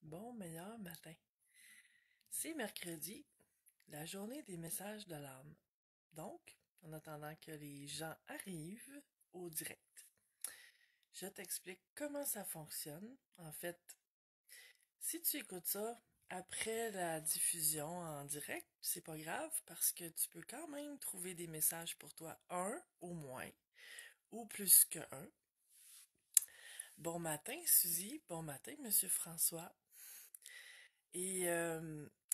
Bon meilleur matin. C'est mercredi, la journée des messages de l'âme. Donc, en attendant que les gens arrivent au direct, je t'explique comment ça fonctionne. En fait, si tu écoutes ça après la diffusion en direct, c'est pas grave parce que tu peux quand même trouver des messages pour toi, un au moins, ou plus que un. Bon matin, Suzy. Bon matin, Monsieur François. Et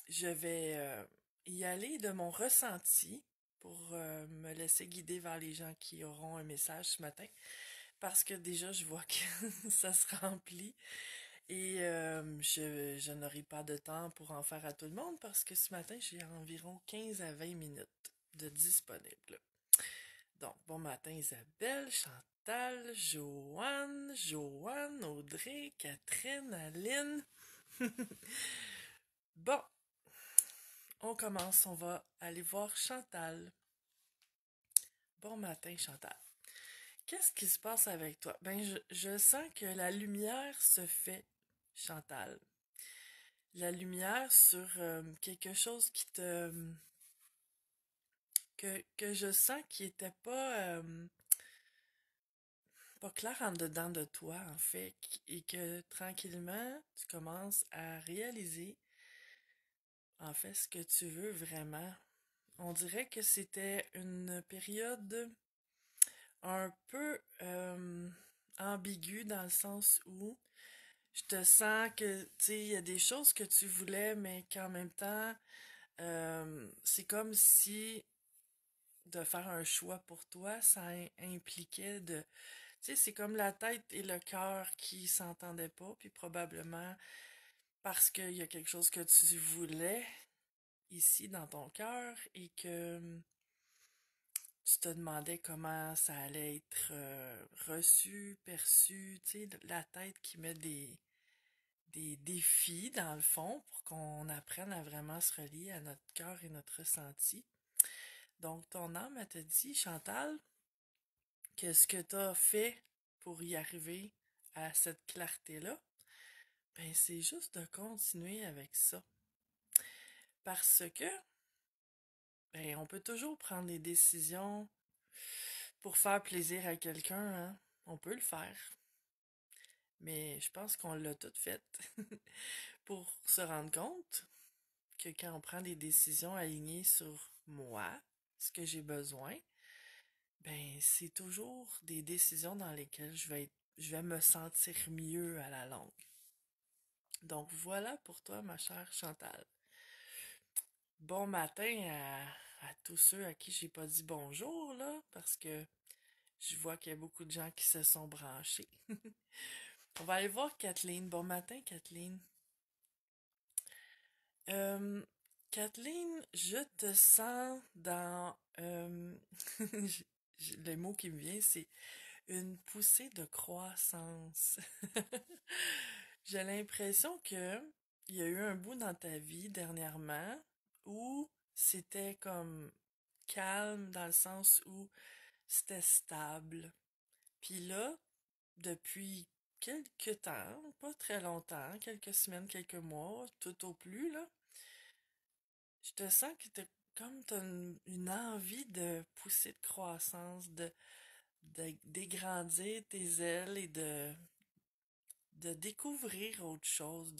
je vais y aller de mon ressenti pour me laisser guider vers les gens qui auront un message ce matin. Parce que déjà, je vois que ça se remplit et je n'aurai pas de temps pour en faire à tout le monde parce que ce matin, j'ai environ 15 à 20 minutes de disponible. Donc, bon matin Isabelle, Chantal, Joanne, Audrey, Catherine, Aline. Bon, on commence, on va aller voir Chantal. Bon matin, Chantal. Qu'est-ce qui se passe avec toi? Ben, je sens que la lumière se fait, Chantal. La lumière sur quelque chose que je sens qui était pas clair en dedans de toi, en fait, et que tranquillement, tu commences à réaliser, en fait, ce que tu veux vraiment. On dirait que c'était une période un peu ambigu dans le sens où je te sens que, tu sais, il y a des choses que tu voulais, mais qu'en même temps, c'est comme si de faire un choix pour toi, ça impliquait de, tu sais, c'est comme la tête et le cœur qui s'entendaient pas, puis probablement parce qu'il y a quelque chose que tu voulais ici dans ton cœur et que tu te demandais comment ça allait être reçu, perçu, tu sais, la tête qui met des défis dans le fond pour qu'on apprenne à vraiment se relier à notre cœur et notre ressenti. Donc, ton âme, elle te dit, Chantal, que ce que tu as fait pour y arriver à cette clarté-là, ben, c'est juste de continuer avec ça. Parce que, ben, on peut toujours prendre des décisions pour faire plaisir à quelqu'un, hein. On peut le faire. Mais je pense qu'on l'a tout fait pour se rendre compte que quand on prend des décisions alignées sur moi, ce que j'ai besoin, ben c'est toujours des décisions dans lesquelles je vais me sentir mieux à la longue. Donc voilà pour toi, ma chère Chantal. Bon matin à tous ceux à qui j'ai pas dit bonjour, là, parce que je vois qu'il y a beaucoup de gens qui se sont branchés. On va aller voir Kathleen. Bon matin, Kathleen. Euh, Kathleen, je te sens dans... le mot qui me vient, c'est une poussée de croissance. J'ai l'impression que il y a eu un bout dans ta vie dernièrement où c'était comme calme dans le sens où c'était stable. Puis là, depuis quelques temps, pas très longtemps, quelques semaines, quelques mois, tout au plus, là, je te sens que t'as une envie de pousser de croissance, de dégrandir tes ailes et de découvrir autre chose,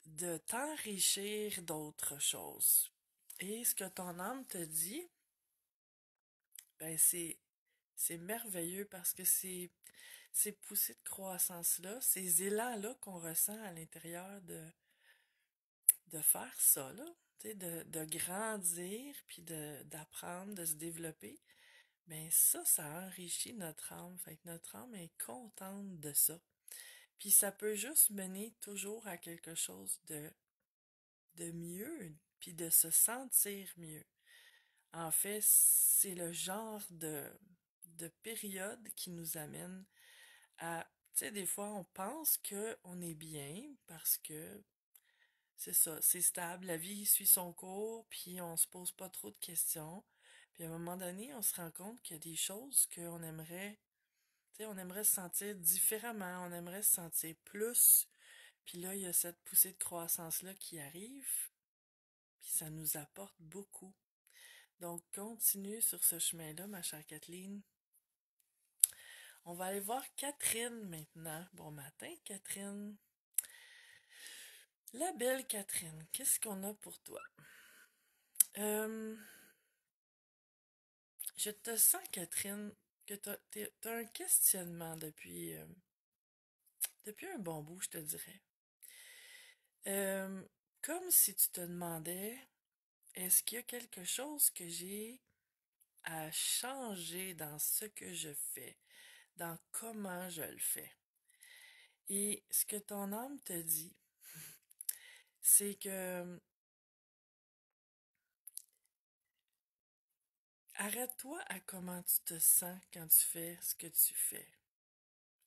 de t'enrichir d'autres choses. Et ce que ton âme te dit, ben c'est merveilleux parce que ces poussées de croissance-là, ces élans-là qu'on ressent à l'intérieur de faire ça, là, tu sais, de grandir, puis d'apprendre, de se développer, ben ça enrichit notre âme. Fait que notre âme est contente de ça. Puis ça peut juste mener toujours à quelque chose de mieux, puis de se sentir mieux. En fait, c'est le genre de période qui nous amène à, tu sais, des fois, on pense que on est bien parce que c'est ça, c'est stable, la vie suit son cours, puis on se pose pas trop de questions. Puis à un moment donné, on se rend compte qu'il y a des choses qu'on aimerait, tu sais, on aimerait se sentir différemment, on aimerait se sentir plus. Puis là, il y a cette poussée de croissance-là qui arrive, puis ça nous apporte beaucoup. Donc, continue sur ce chemin-là, ma chère Kathleen. On va aller voir Catherine maintenant. Bon matin, Catherine. La belle Catherine, qu'est-ce qu'on a pour toi? Euh, je te sens, Catherine, que t'as un questionnement depuis un bon bout, je te dirais. Euh, Comme si tu te demandais, est-ce qu'il y a quelque chose que j'ai à changer dans ce que je fais, dans comment je le fais? Et ce que ton âme te dit, c'est que arrête-toi à comment tu te sens quand tu fais ce que tu fais.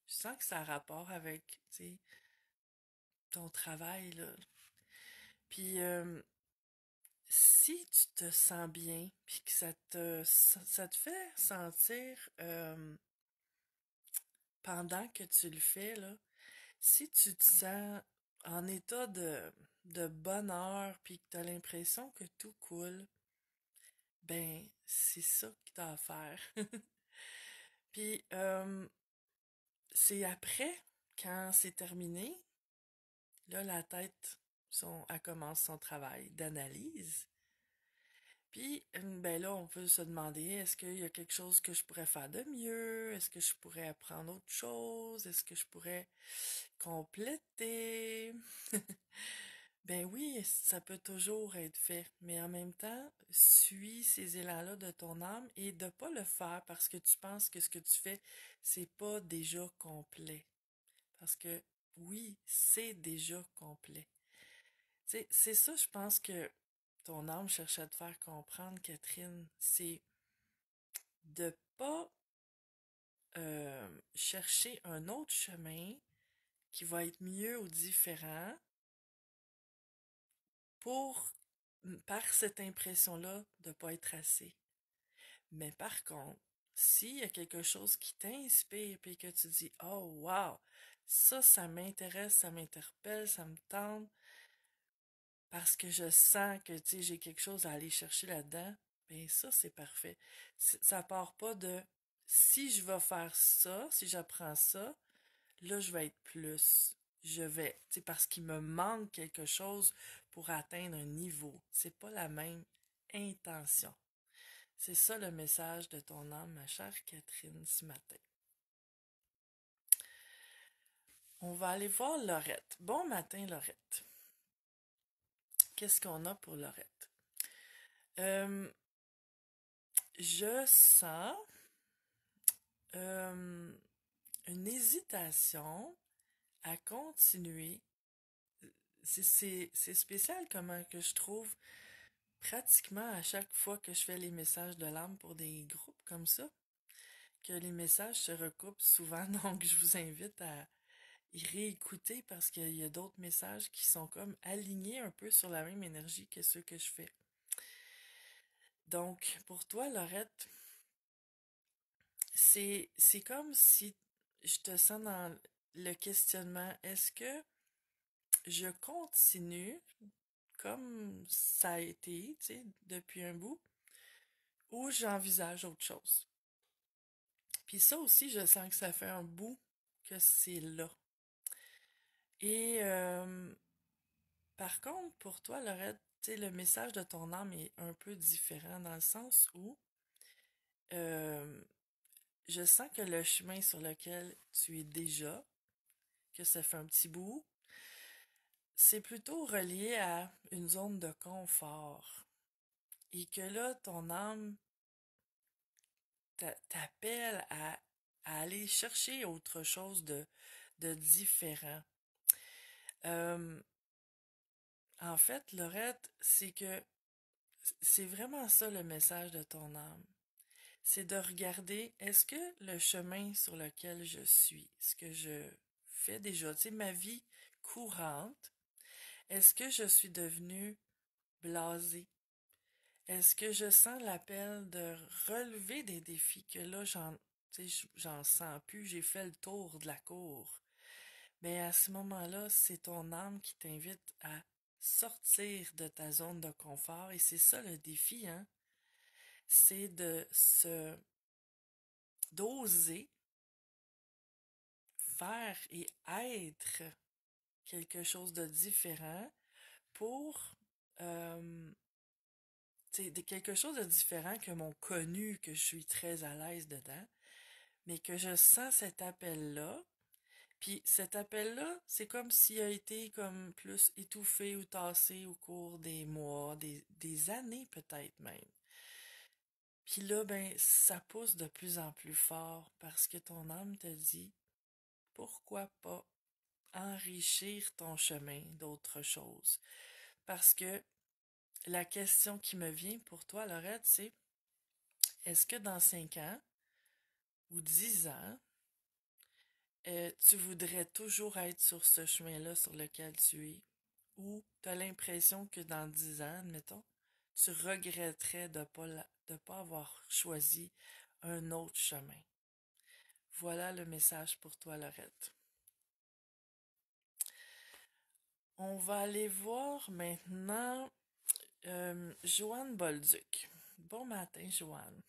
Je sens que ça a rapport avec, tu sais, ton travail, là. Puis, si tu te sens bien, puis que ça te fait sentir, pendant que tu le fais, là, si tu te sens en état de bonheur, puis que tu as l'impression que tout coule, ben, c'est ça que tu as à faire. Puis, c'est après, quand c'est terminé, là, la tête, elle commence son travail d'analyse. Puis, ben là, on peut se demander, est-ce qu'il y a quelque chose que je pourrais faire de mieux? Est-ce que je pourrais apprendre autre chose? Est-ce que je pourrais compléter? Ben oui, ça peut toujours être fait, mais en même temps, suis ces élans-là de ton âme et de pas le faire parce que tu penses que ce que tu fais, c'est pas déjà complet. Parce que oui, c'est déjà complet. Tu sais, c'est ça, je pense que ton âme cherche à te faire comprendre, Catherine, c'est de pas chercher un autre chemin qui va être mieux ou différent pour, par cette impression-là de pas être assez. Mais par contre, s'il y a quelque chose qui t'inspire et que tu dis, oh wow, ça m'intéresse, ça m'interpelle, ça me tente, parce que je sens que, tu sais, j'ai quelque chose à aller chercher là-dedans, ben ça, c'est parfait. Ça part pas de, si je vais faire ça, si j'apprends ça, là, je vais être plus. Je vais, tu sais, parce qu'il me manque quelque chose pour atteindre un niveau. C'est pas la même intention. C'est ça le message de ton âme, ma chère Catherine, ce matin. On va aller voir Laurette. Bon matin, Laurette. Qu'est-ce qu'on a pour Laurette? Euh, je sens euh, une hésitation à continuer. C'est spécial comment que je trouve pratiquement à chaque fois que je fais les messages de l'âme pour des groupes comme ça, que les messages se recoupent souvent, donc je vous invite à y réécouter parce qu'il y a d'autres messages qui sont comme alignés un peu sur la même énergie que ceux que je fais. Donc, pour toi, Laurette, c'est comme si je te sens dans le questionnement, est-ce que je continue comme ça a été, tu sais, depuis un bout, ou j'envisage autre chose? Puis ça aussi, je sens que ça fait un bout que c'est là. Et par contre, pour toi, Laurette, tu sais, le message de ton âme est un peu différent dans le sens où euh, je sens que le chemin sur lequel tu es déjà, que ça fait un petit bout, c'est plutôt relié à une zone de confort. Et que là, ton âme t'appelle à aller chercher autre chose de différent. Euh, En fait, Laurette, c'est que c'est vraiment ça le message de ton âme. C'est de regarder, est-ce que le chemin sur lequel je suis, ce que je fais déjà, tu sais, ma vie courante, est-ce que je suis devenue blasée? Est-ce que je sens l'appel de relever des défis que là, tu sais, j'en sens plus, j'ai fait le tour de la cour. ben à ce moment-là, c'est ton âme qui t'invite à sortir de ta zone de confort et c'est ça le défi, hein? C'est d'oser faire et être quelque chose de différent pour euh, quelque chose de différent que mon connu, que je suis très à l'aise dedans, mais que je sens cet appel-là. Puis cet appel-là, c'est comme s'il a été comme plus étouffé ou tassé au cours des mois, des années peut-être même. Puis là, ben, ça pousse de plus en plus fort parce que ton âme te dit, pourquoi pas enrichir ton chemin d'autres choses? Parce que la question qui me vient pour toi, Laurette, c'est est-ce que dans 5 ans ou 10 ans, tu voudrais toujours être sur ce chemin-là sur lequel tu es? Ou tu as l'impression que dans 10 ans, admettons, tu regretterais de pas avoir choisi un autre chemin? Voilà le message pour toi, Laurette. On va aller voir maintenant Joanne Bolduc. Bon matin, Joanne.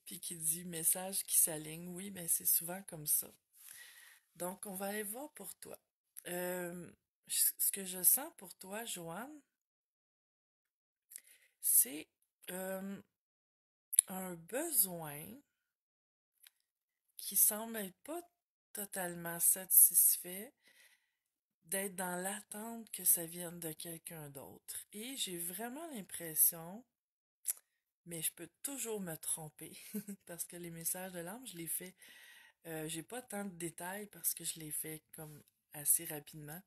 Puis qui dit message qui s'aligne. Oui, ben c'est souvent comme ça. Donc, on va aller voir pour toi. Euh, Ce que je sens pour toi, Joanne, c'est euh, un besoin qui semble être pas totalement satisfait d'être dans l'attente que ça vienne de quelqu'un d'autre. Et j'ai vraiment l'impression, mais je peux toujours me tromper, parce que les messages de l'âme, je les fais, j'ai pas tant de détails parce que je les fais comme assez rapidement.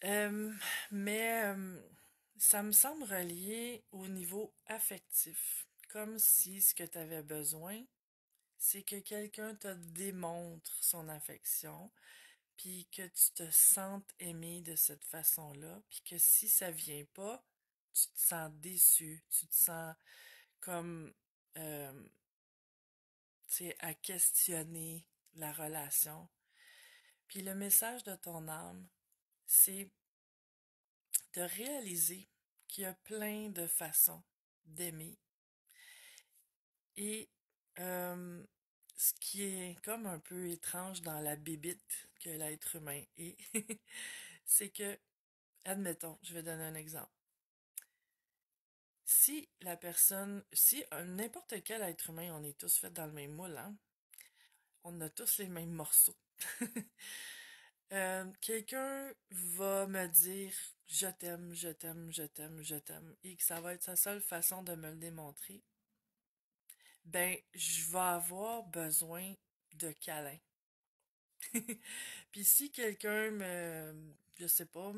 Euh, mais ça me semble relié au niveau affectif, comme si ce que tu avais besoin, c'est que quelqu'un te démontre son affection, puis que tu te sentes aimé de cette façon-là, puis que si ça vient pas, tu te sens déçu, tu te sens comme, euh, tu sais, à questionner la relation. Puis le message de ton âme, c'est de réaliser qu'il y a plein de façons d'aimer. Et euh, ce qui est comme un peu étrange dans la bébite que l'être humain est, c'est que, admettons, je vais donner un exemple. Si n'importe quel être humain, on est tous faits dans le même moule, hein? On a tous les mêmes morceaux. Quelqu'un va me dire je t'aime, je t'aime, je t'aime, je t'aime, et que ça va être sa seule façon de me le démontrer, ben, je vais avoir besoin de câlins. Puis si quelqu'un je sais pas,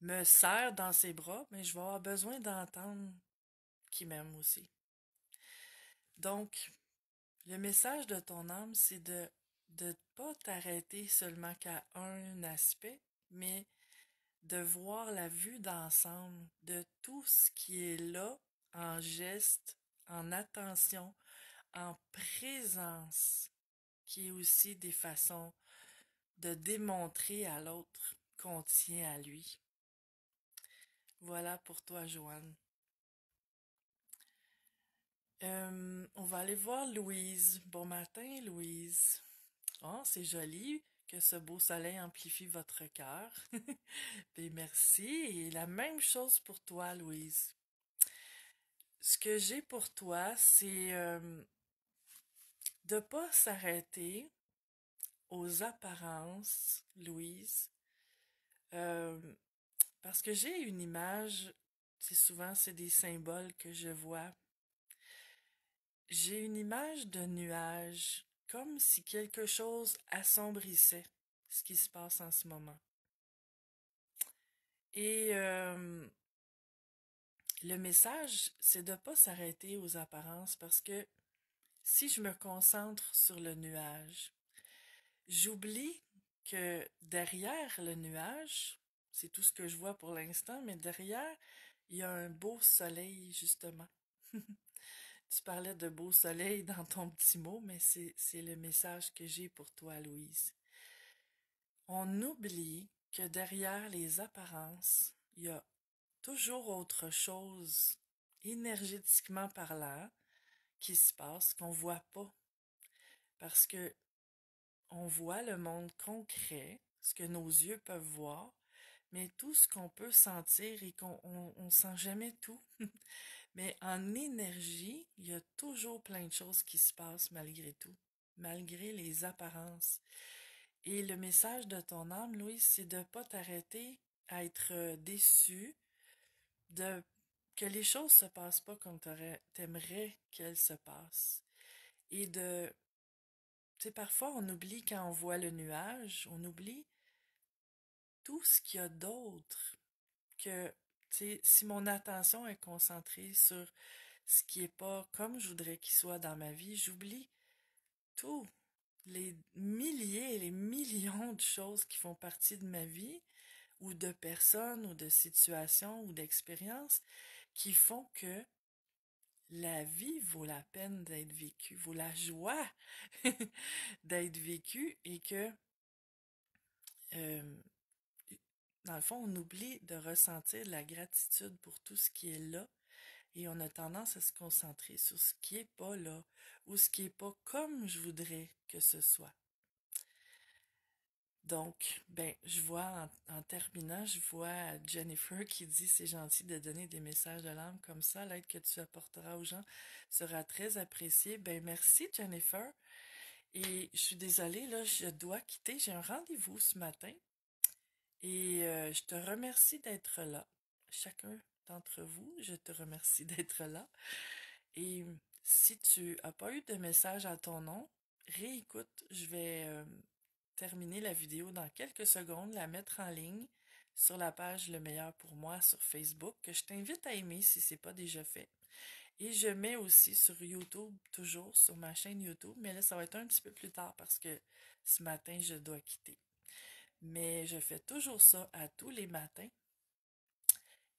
me serre dans ses bras, ben, je vais avoir besoin d'entendre qu'il m'aime aussi. Donc, le message de ton âme, c'est de pas t'arrêter seulement qu'à un aspect, mais de voir la vue d'ensemble de tout ce qui est là, en geste, en attention, en présence, qui est aussi des façons de démontrer à l'autre qu'on tient à lui. Voilà pour toi, Joanne. On va aller voir Louise. Bon matin, Louise. Oh, c'est joli que ce beau soleil amplifie votre cœur. Ben, merci. Et la même chose pour toi, Louise. Ce que j'ai pour toi, c'est de pas s'arrêter aux apparences, Louise. Euh, Parce que j'ai une image, c'est des symboles que je vois. J'ai une image de nuage, comme si quelque chose assombrissait ce qui se passe en ce moment. Et le message, c'est de pas s'arrêter aux apparences parce que si je me concentre sur le nuage, j'oublie que derrière le nuage, c'est tout ce que je vois pour l'instant, mais derrière, il y a un beau soleil, justement. Tu parlais de beau soleil dans ton petit mot, mais c'est le message que j'ai pour toi, Louise. On oublie que derrière les apparences, il y a toujours autre chose, énergétiquement parlant, qui se passe qu'on voit pas. Parce que on voit le monde concret, ce que nos yeux peuvent voir, mais tout ce qu'on peut sentir et qu'on sent jamais tout. Mais en énergie, il y a toujours plein de choses qui se passent malgré tout, malgré les apparences. Et le message de ton âme, Louise, c'est de pas t'arrêter à être déçu, de que les choses se passent pas comme t'aimerais qu'elles se passent. Et tu sais, parfois on oublie quand on voit le nuage, on oublie tout ce qu'il y a d'autre que, tu sais, si mon attention est concentrée sur ce qui est pas comme je voudrais qu'il soit dans ma vie, j'oublie tout, les milliers et les millions de choses qui font partie de ma vie, ou de personnes, ou de situations, ou d'expériences, qui font que la vie vaut la peine d'être vécue, vaut la joie d'être vécue, et que, euh, dans le fond, on oublie de ressentir la gratitude pour tout ce qui est là, et on a tendance à se concentrer sur ce qui est pas là, ou ce qui est pas comme je voudrais que ce soit. Donc, ben, je vois en terminant, je vois Jennifer qui dit c'est gentil de donner des messages de l'âme comme ça, l'aide que tu apporteras aux gens sera très appréciée. Ben, merci Jennifer. Et je suis désolée, là, je dois quitter, j'ai un rendez-vous ce matin. Et je te remercie d'être là. Chacun d'entre vous, je te remercie d'être là. Et si tu as pas eu de message à ton nom, réécoute, je vais terminer la vidéo dans quelques secondes, la mettre en ligne sur la page Le Meilleur pour moi sur Facebook, que je t'invite à aimer si c'est pas déjà fait. Et je mets aussi sur YouTube, toujours sur ma chaîne YouTube, mais là ça va être un petit peu plus tard parce que ce matin je dois quitter. Mais je fais toujours ça à tous les matins.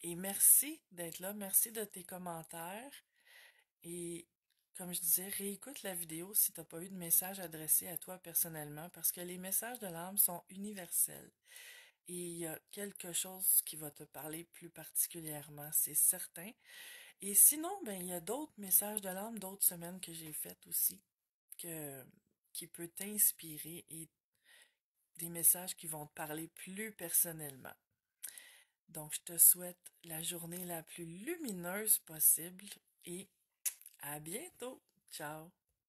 Et merci d'être là, merci de tes commentaires. Et comme je disais, réécoute la vidéo si tu n'as pas eu de message adressé à toi personnellement, parce que les messages de l'âme sont universels. Et il y a quelque chose qui va te parler plus particulièrement, c'est certain. Et sinon, ben, il y a d'autres messages de l'âme, d'autres semaines que j'ai faites aussi, qui peut t'inspirer, et des messages qui vont te parler plus personnellement. Donc, je te souhaite la journée la plus lumineuse possible et à bientôt. Ciao.